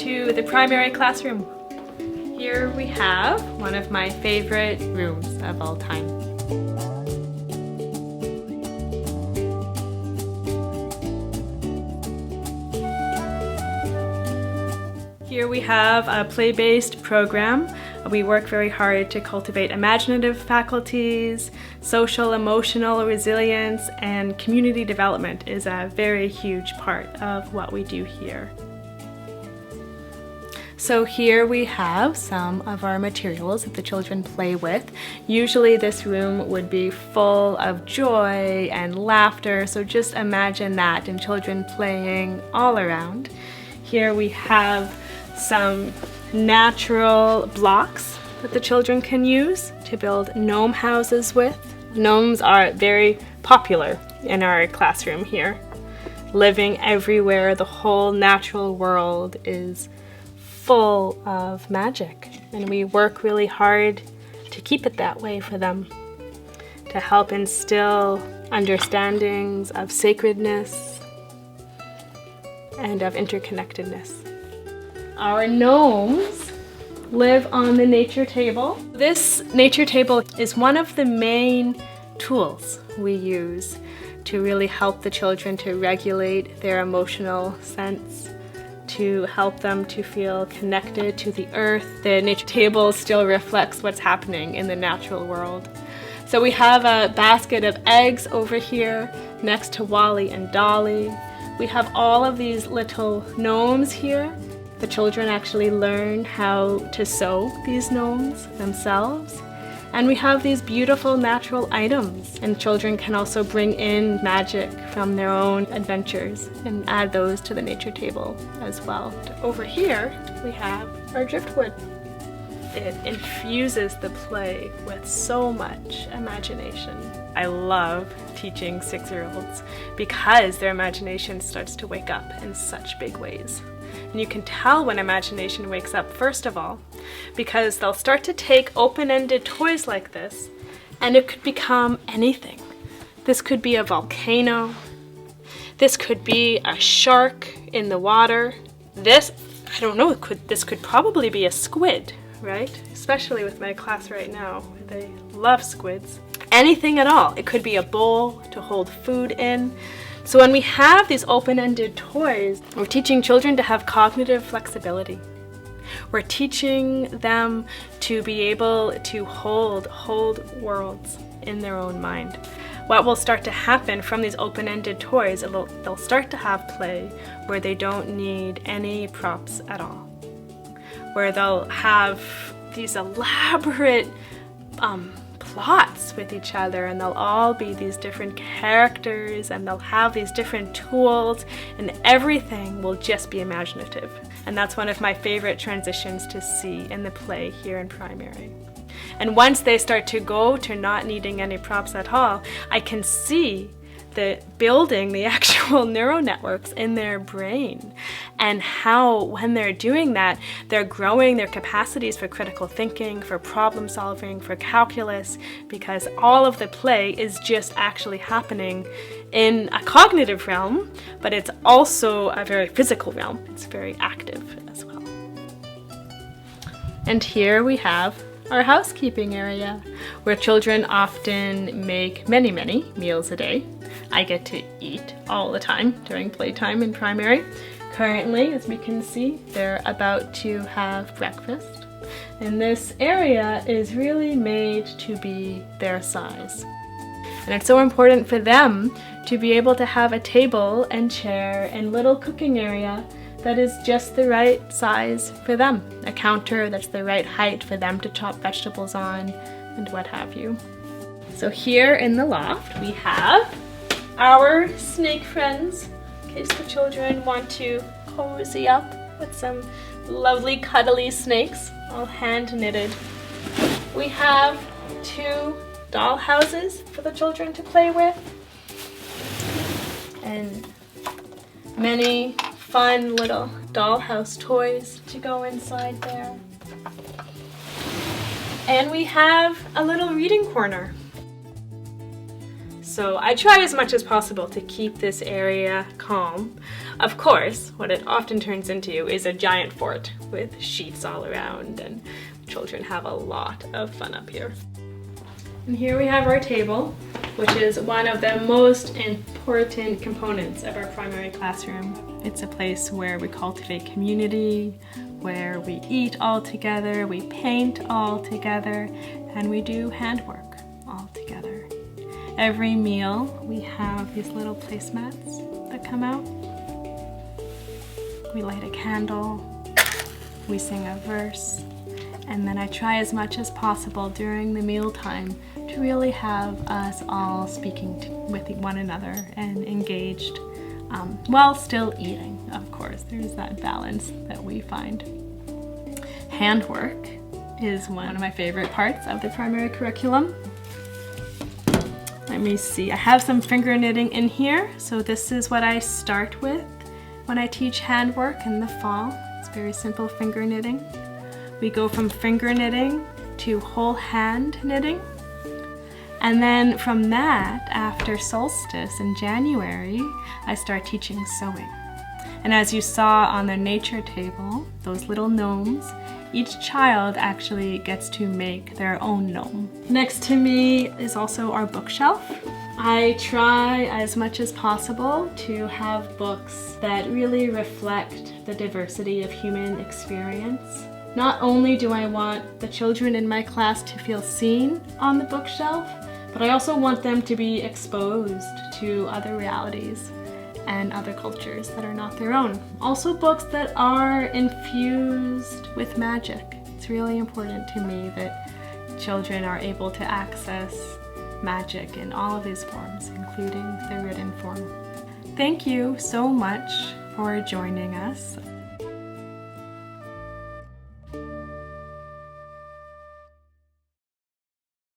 to the primary classroom. Here we have one of my favorite rooms of all time. Here we have a play-based program. We work very hard to cultivate imaginative faculties, social emotional resilience, and community development is a very huge part of what we do here. So here we have some of our materials that the children play with. Usually this room would be full of joy and laughter, so just imagine that and children playing all around. Here we have some natural blocks that the children can use to build gnome houses with. Gnomes are very popular in our classroom here. Living everywhere, the whole natural world is full of magic, and we work really hard to keep it that way for them, to help instill understandings of sacredness and of interconnectedness. Our gnomes live on the nature table. This nature table is one of the main tools we use to really help the children to regulate their emotional sense, to help them to feel connected to the earth. The nature table still reflects what's happening in the natural world. So we have a basket of eggs over here next to Wally and Dolly. We have all of these little gnomes here. The children actually learn how to sew these gnomes themselves. And we have these beautiful natural items, and children can also bring in magic from their own adventures and add those to the nature table as well. Over here we have our driftwood. It infuses the play with so much imagination. I love teaching 6-year-olds because their imagination starts to wake up in such big ways. And you can tell when imagination wakes up, first of all, because they'll start to take open-ended toys like this, and it could become anything. This could be a volcano. This could be a shark in the water. This, I don't know, this could probably be a squid, right? Especially with my class right now, they love squids. Anything at all. It could be a bowl to hold food in. So when we have these open-ended toys, we're teaching children to have cognitive flexibility. We're teaching them to be able to hold worlds in their own mind. What will start to happen from these open-ended toys, they'll start to have play where they don't need any props at all. Where they'll have these elaborate plots with each other, and they'll all be these different characters, and they'll have these different tools, and everything will just be imaginative. And that's one of my favorite transitions to see in the play here in primary. And once they start to go to not needing any props at all, I can see building the actual neural networks in their brain, and how when they're doing that, they're growing their capacities for critical thinking, for problem solving, for calculus, because all of the play is just actually happening in a cognitive realm, but it's also a very physical realm. It's very active as well. And here we have our housekeeping area, where children often make many meals a day. I get to eat all the time during playtime in primary. Currently, as we can see, they're about to have breakfast. And this area is really made to be their size. And it's so important for them to be able to have a table and chair and little cooking area that is just the right size for them. A counter that's the right height for them to chop vegetables on, and what have you. So here in the loft we have our snake friends, in case the children want to cozy up with some lovely cuddly snakes, all hand knitted. We have 2 doll houses for the children to play with, and many fun little dollhouse toys to go inside there. And we have a little reading corner. So I try as much as possible to keep this area calm. Of course, what it often turns into is a giant fort with sheets all around, and children have a lot of fun up here. And here we have our table, which is one of the most important components of our primary classroom. It's a place where we cultivate community, where we eat all together, we paint all together, and we do handwork all together. Every meal we have these little placemats that come out. We light a candle, we sing a verse, and then I try as much as possible during the mealtime to really have us all speaking with one another and engaged while still eating, of course. There's that balance that we find. Handwork is one of my favorite parts of the primary curriculum. Let me see, I have some finger knitting in here. So this is what I start with when I teach handwork in the fall. It's very simple finger knitting. We go from finger knitting to whole hand knitting. And then from that, after solstice in January, I start teaching sewing. And as you saw on the nature table, those little gnomes, each child actually gets to make their own gnome. Next to me is also our bookshelf. I try as much as possible to have books that really reflect the diversity of human experience. Not only do I want the children in my class to feel seen on the bookshelf, but I also want them to be exposed to other realities and other cultures that are not their own. Also books that are infused with magic. It's really important to me that children are able to access magic in all of these forms, including the written form. Thank you so much for joining us.